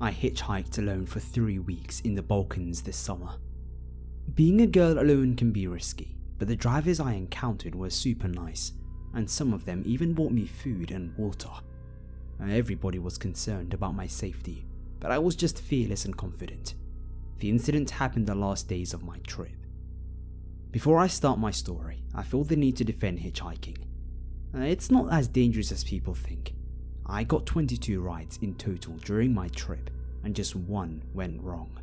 I hitchhiked alone for 3 weeks in the Balkans this summer. Being a girl alone can be risky, but the drivers I encountered were super nice, and some of them even bought me food and water. Everybody was concerned about my safety, but I was just fearless and confident. The incident happened the last days of my trip. Before I start my story, I feel the need to defend hitchhiking. It's not as dangerous as people think. I got 22 rides in total during my trip, and just one went wrong.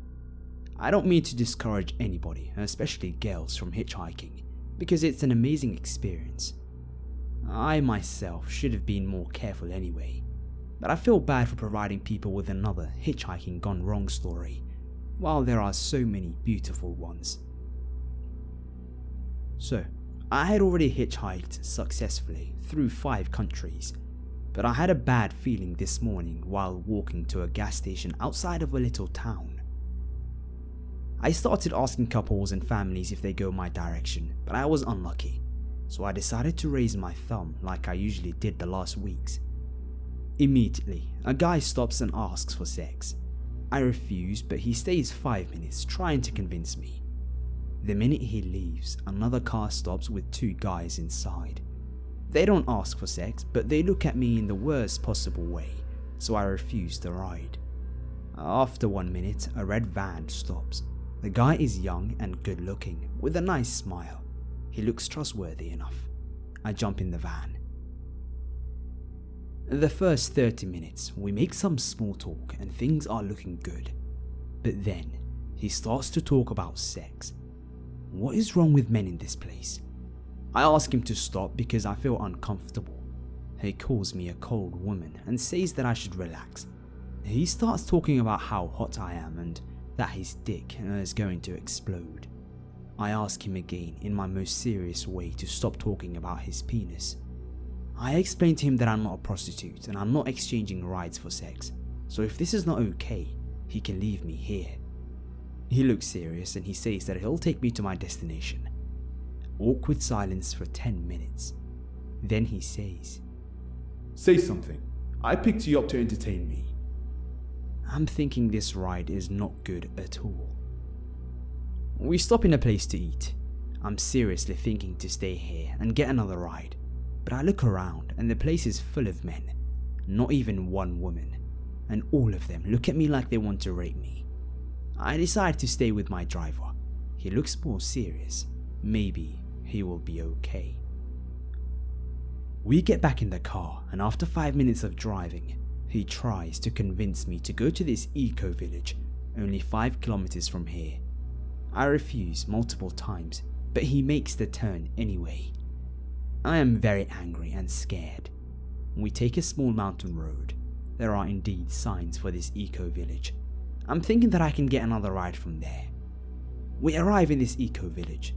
I don't mean to discourage anybody, especially girls, from hitchhiking, because it's an amazing experience. I myself should have been more careful anyway, but I feel bad for providing people with another hitchhiking gone wrong story, while there are so many beautiful ones. So, I had already hitchhiked successfully through 5 countries, but I had a bad feeling this morning while walking to a gas station outside of a little town. I started asking couples and families if they go my direction, but I was unlucky, so I decided to raise my thumb like I usually did the last weeks. Immediately, a guy stops and asks for sex. I refuse, but he stays 5 minutes trying to convince me. The minute he leaves, another car stops with 2 guys inside. They don't ask for sex, but they look at me in the worst possible way, so I refuse the ride. After 1 minute, a red van stops. The guy is young and good looking, with a nice smile. He looks trustworthy enough. I jump in the van. The first 30 minutes, we make some small talk and things are looking good. But then, he starts to talk about sex. What is wrong with men in this place? I ask him to stop because I feel uncomfortable. He calls me a cold woman and says that I should relax. He starts talking about how hot I am and that his dick is going to explode. I ask him again in my most serious way to stop talking about his penis. I explain to him that I'm not a prostitute and I'm not exchanging rides for sex, so if this is not okay, he can leave me here. He looks serious and he says that he'll take me to my destination. Awkward silence for 10 minutes. Then he says, "Say something. I picked you up to entertain me." I'm thinking this ride is not good at all. We stop in a place to eat. I'm seriously thinking to stay here and get another ride, but I look around and the place is full of men, not even one woman, and all of them look at me like they want to rape me. I decide to stay with my driver. He looks more serious. Maybe he will be okay. We get back in the car, and after 5 minutes of driving, he tries to convince me to go to this eco-village, only 5 kilometers from here. I refuse multiple times, but he makes the turn anyway. I am very angry and scared. We take a small mountain road. There are indeed signs for this eco-village. I'm thinking that I can get another ride from there. We arrive in this eco-village,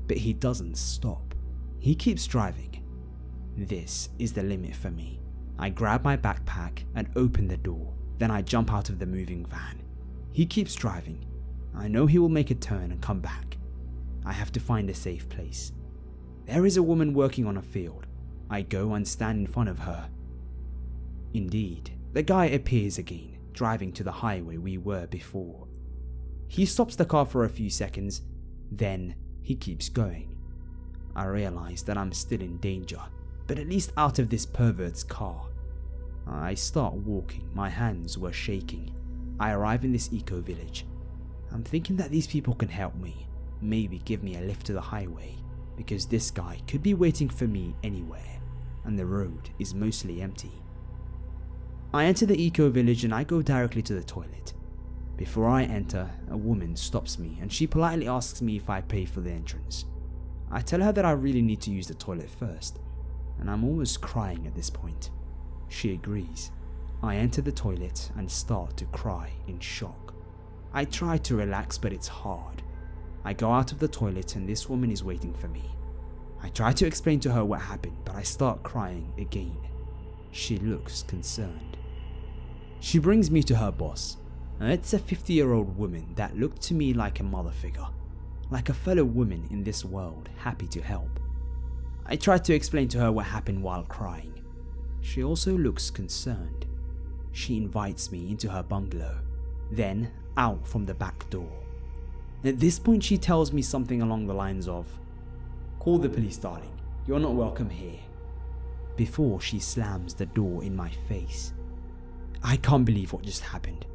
but he doesn't stop. He keeps driving. This is the limit for me. I grab my backpack and open the door, then I jump out of the moving van. He keeps driving. I know he will make a turn and come back. I have to find a safe place. There is a woman working on a field. I go and stand in front of her. Indeed, the guy appears again, driving to the highway we were before. He stops the car for a few seconds, then he keeps going. I realize that I'm still in danger, but at least out of this pervert's car. I start walking, my hands were shaking. I arrive in this eco-village. I'm thinking that these people can help me, maybe give me a lift to the highway, because this guy could be waiting for me anywhere, and the road is mostly empty. I enter the eco-village and I go directly to the toilet. Before I enter, a woman stops me and she politely asks me if I paid for the entrance. I tell her that I really need to use the toilet first, and I'm almost crying at this point. She agrees. I enter the toilet and start to cry in shock. I try to relax, but it's hard. I go out of the toilet and this woman is waiting for me. I try to explain to her what happened, but I start crying again. She looks concerned. She brings me to her boss. It's a 50-year-old woman that looked to me like a mother figure, like a fellow woman in this world happy to help. I try to explain to her what happened while crying. She also looks concerned. she invites me into her bungalow, then out from the back door. At this point, she tells me something along the lines of, "Call the police, darling. You're not welcome here," before she slams the door in my face. I can't believe what just happened.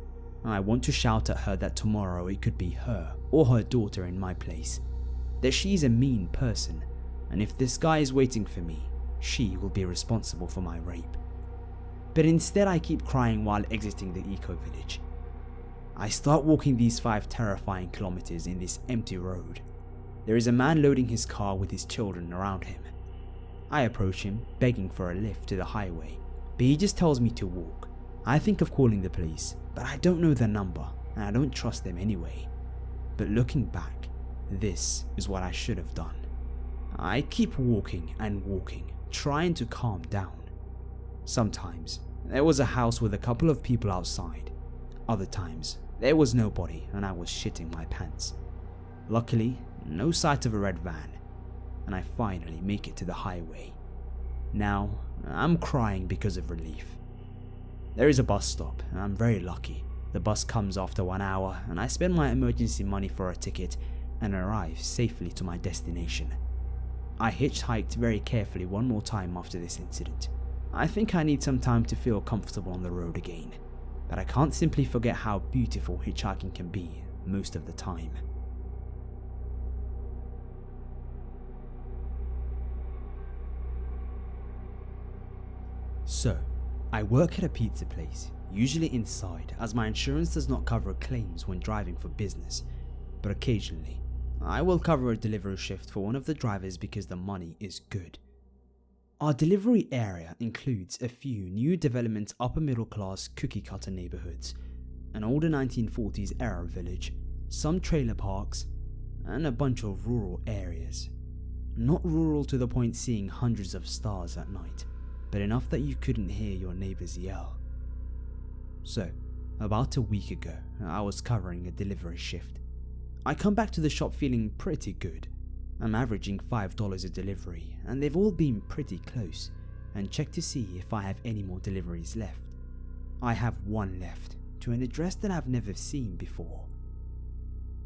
I want to shout at her that tomorrow it could be her or her daughter in my place, that she's a mean person, and if this guy is waiting for me, she will be responsible for my rape. But instead I keep crying while exiting the eco-village. I start walking these 5 terrifying kilometers in this empty road. There is a man loading his car with his children around him. I approach him, begging for a lift to the highway, but he just tells me to walk. I think of calling the police, but I don't know their number, and I don't trust them anyway. But looking back, this is what I should have done. I keep walking and walking, trying to calm down. Sometimes, there was a house with a couple of people outside. Other times, there was nobody and I was shitting my pants. Luckily, no sight of a red van, and I finally make it to the highway. Now, I'm crying because of relief. There is a bus stop, and I'm very lucky. The bus comes after 1 hour, and I spend my emergency money for a ticket and arrive safely to my destination. I hitchhiked very carefully one more time after this incident. I think I need some time to feel comfortable on the road again, but I can't simply forget how beautiful hitchhiking can be most of the time. So, I work at a pizza place, usually inside, as my insurance does not cover claims when driving for business, but occasionally, I will cover a delivery shift for one of the drivers because the money is good. Our delivery area includes a few new development upper middle class cookie cutter neighborhoods, an older 1940s era village, some trailer parks, and a bunch of rural areas. Not rural to the point seeing hundreds of stars at night, but enough that you couldn't hear your neighbors yell. So, about a week ago, I was covering a delivery shift. I come back to the shop feeling pretty good. I'm averaging $5 a delivery, and they've all been pretty close, and check to see if I have any more deliveries left. I have one left, to an address that I've never seen before.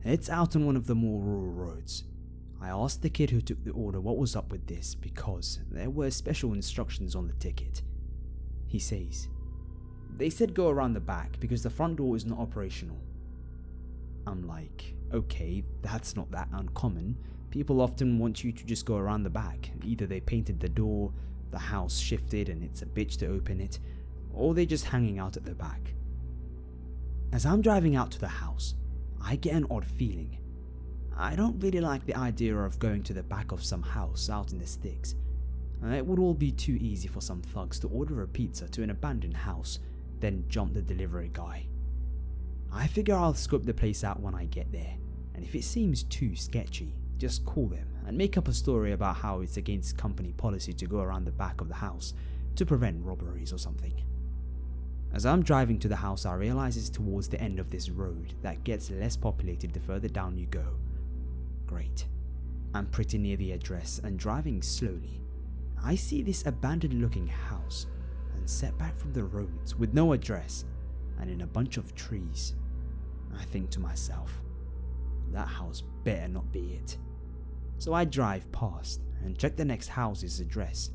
It's out on one of the more rural roads. I asked the kid who took the order what was up with this because there were special instructions on the ticket. He says, "They said go around the back because the front door is not operational." I'm like, okay, that's not that uncommon. People often want you to just go around the back. Either they painted the door, the house shifted and it's a bitch to open it, or they're just hanging out at the back. As I'm driving out to the house, I get an odd feeling. I don't really like the idea of going to the back of some house out in the sticks. It would all be too easy for some thugs to order a pizza to an abandoned house, then jump the delivery guy. I figure I'll scope the place out when I get there, and if it seems too sketchy, just call them and make up a story about how it's against company policy to go around the back of the house to prevent robberies or something. As I'm driving to the house, I realize it's towards the end of this road that gets less populated the further down you go. Great. I'm pretty near the address and driving slowly. I see this abandoned looking house and set back from the roads with no address and in a bunch of trees. I think to myself, that house better not be it. So I drive past and check the next house's address,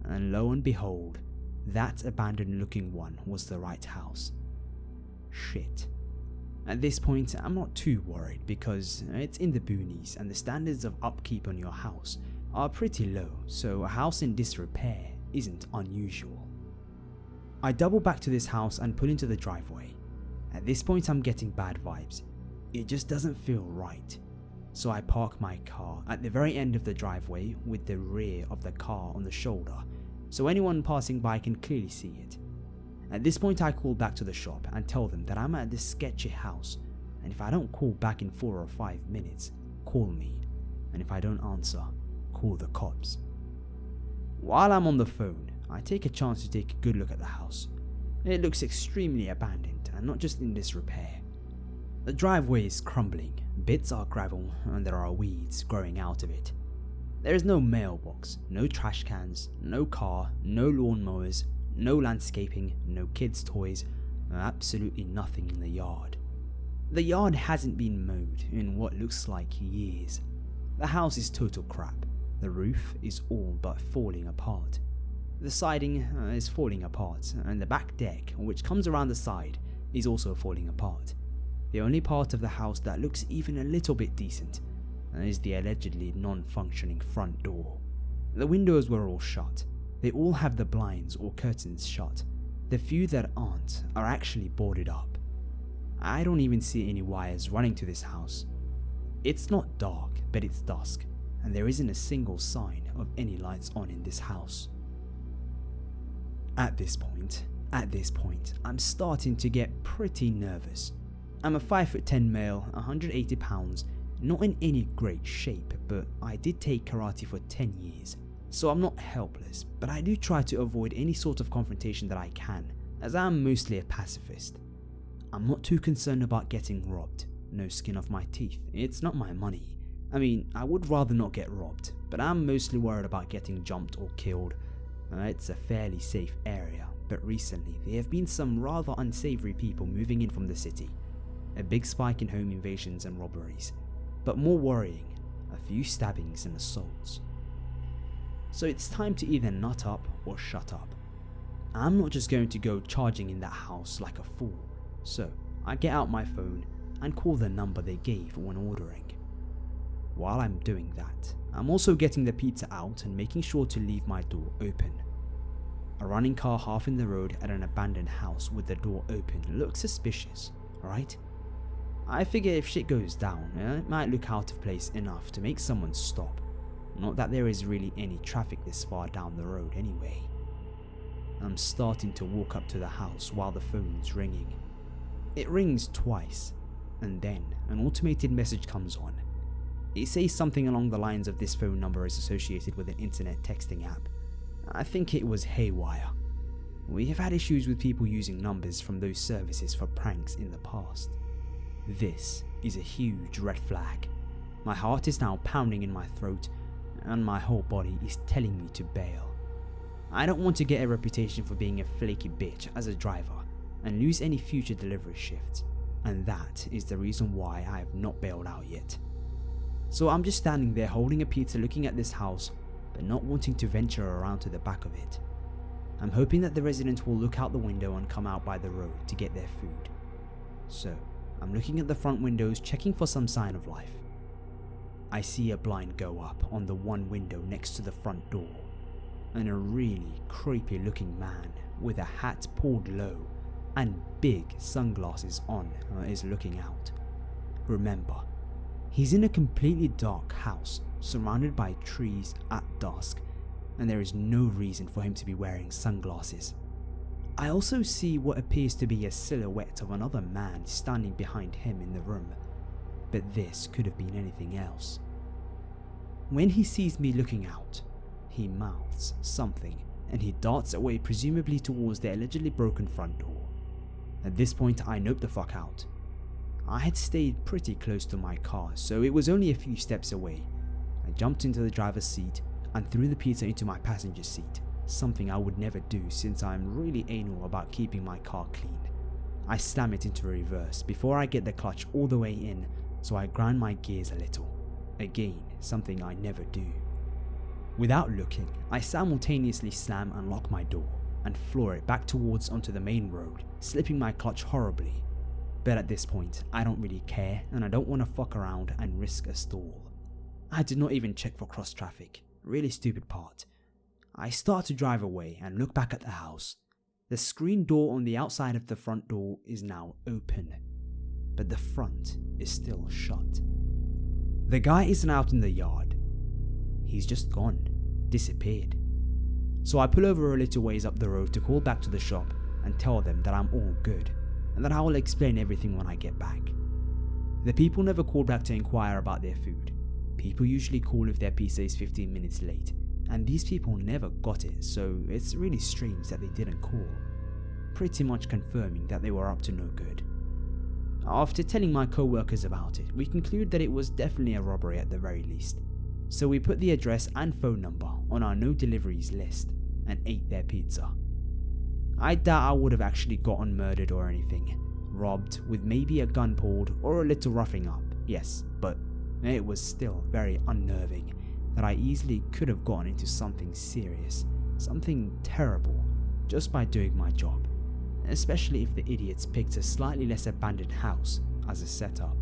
and lo and behold, that abandoned looking one was the right house. Shit. At this point, I'm not too worried because it's in the boonies and the standards of upkeep on your house are pretty low, so a house in disrepair isn't unusual. I double back to this house and pull into the driveway. At this point, I'm getting bad vibes. It just doesn't feel right. So I park my car at the very end of the driveway with the rear of the car on the shoulder, so anyone passing by can clearly see it. At this point, I call back to the shop and tell them that I'm at this sketchy house, and if I don't call back in 4 or 5 minutes, call me, and if I don't answer, call the cops. While I'm on the phone, I take a chance to take a good look at the house. It looks extremely abandoned and not just in disrepair. The driveway is crumbling, bits are gravel, and there are weeds growing out of it. There is no mailbox, no trash cans, no car, no lawnmowers, no landscaping, no kids' toys, Absolutely nothing in the yard. The yard hasn't been mowed in what looks like years. The house is total crap. The roof is all but falling apart. The siding is falling apart, and the back deck, which comes around the side, is also falling apart. The only part of the house that looks even a little bit decent is the allegedly non-functioning front door. The windows were all shut. They all have the blinds or curtains shut. The few that aren't are actually boarded up. I don't even see any wires running to this house. It's not dark, but it's dusk, and there isn't a single sign of any lights on in this house. At this point, I'm starting to get pretty nervous. I'm a 5'10" male, 180 pounds, not in any great shape, but I did take karate for 10 years, so I'm not helpless, but I do try to avoid any sort of confrontation that I can, as I am mostly a pacifist. I'm not too concerned about getting robbed, no skin off my teeth, it's not my money. I mean, I would rather not get robbed, but I'm mostly worried about getting jumped or killed. It's a fairly safe area, but recently there have been some rather unsavory people moving in from the city. A big spike in home invasions and robberies, but more worrying, a few stabbings and assaults. So it's time to either nut up or shut up. I'm not just going to go charging in that house like a fool, so I get out my phone and call the number they gave when ordering. While I'm doing that, I'm also getting the pizza out and making sure to leave my door open. A running car half in the road at an abandoned house with the door open looks suspicious, right? I figure if shit goes down, it might look out of place enough to make someone stop. Not that there is really any traffic this far down the road anyway. I'm starting to walk up to the house while the phone's ringing. It rings twice, and then an automated message comes on. It says something along the lines of this phone number is associated with an internet texting app. I think it was haywire. We have had issues with people using numbers from those services for pranks in the past. This is a huge red flag. My heart is now pounding in my throat, and my whole body is telling me to bail. I don't want to get a reputation for being a flaky bitch as a driver and lose any future delivery shifts, and that is the reason why I have not bailed out yet. So I'm just standing there holding a pizza looking at this house, but not wanting to venture around to the back of it. I'm hoping that the residents will look out the window and come out by the road to get their food. So I'm looking at the front windows, checking for some sign of life. I see a blind go up on the one window next to the front door, and a really creepy looking man with a hat pulled low and big sunglasses on is looking out. Remember, he's in a completely dark house surrounded by trees at dusk, and there is no reason for him to be wearing sunglasses. I also see what appears to be a silhouette of another man standing behind him in the room, but this could have been anything else. When he sees me looking out, he mouths something and he darts away, presumably towards the allegedly broken front door. At this point I nope the fuck out. I had stayed pretty close to my car, so it was only a few steps away. I jumped into the driver's seat and threw the pizza into my passenger seat, something I would never do since I'm really anal about keeping my car clean. I slam it into reverse before I get the clutch all the way in, so I grind my gears a little. Again, something I never do. Without looking, I simultaneously slam and lock my door and floor it back towards onto the main road, slipping my clutch horribly. But at this point, I don't really care and I don't want to fuck around and risk a stall. I did not even check for cross traffic, really stupid part. I start to drive away and look back at the house. The screen door on the outside of the front door is now open, but the front is still shut. The guy isn't out in the yard. He's just gone, disappeared. So I pull over a little ways up the road to call back to the shop and tell them that I'm all good and that I will explain everything when I get back. The people never called back to inquire about their food. People usually call if their pizza is 15 minutes late, and these people never got it, so it's really strange that they didn't call, pretty much confirming that they were up to no good. After telling my co-workers about it, we conclude that it was definitely a robbery at the very least, so we put the address and phone number on our no deliveries list and ate their pizza. I doubt I would have actually gotten murdered or anything. Robbed with maybe a gun pulled or a little roughing up, yes, but it was still very unnerving that I easily could have gotten into something serious, something terrible, just by doing my job, especially if the idiots picked a slightly less abandoned house as a setup.